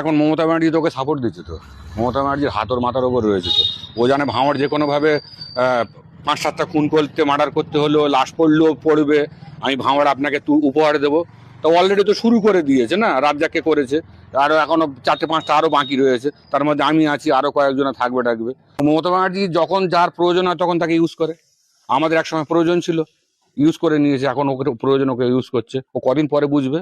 এখন মমতা ব্যানার্জি তোকে সাপোর্ট দিচ্ছে তো, মমতা ব্যানার্জির হাতর মাথার ওপর রয়েছে তো। ও জানে ভাঙড় যে কোনোভাবে 5-7টা খুন করতে, মার্ডার করতে হলেও, লাশ পড়লেও পড়বে, আমি ভাঙড় আপনাকে উপহার দেবো। তো অলরেডি তো শুরু করে দিয়েছে না, রাজ্জাককে করেছে, আরও এখনো 4-5টা আরও বাকি রয়েছে, তার মধ্যে আমি আছি, আরও কয়েকজন থাকবে। মমতা ব্যানার্জি যখন যার প্রয়োজন হয় তখন তাকে ইউজ করে। আমাদের একসময় প্রয়োজন ছিল, ইউজ করে নিয়েছে, এখন ওকে প্রয়োজন, ওকে ইউজ করছে। ও কদিন পরে বুঝবে।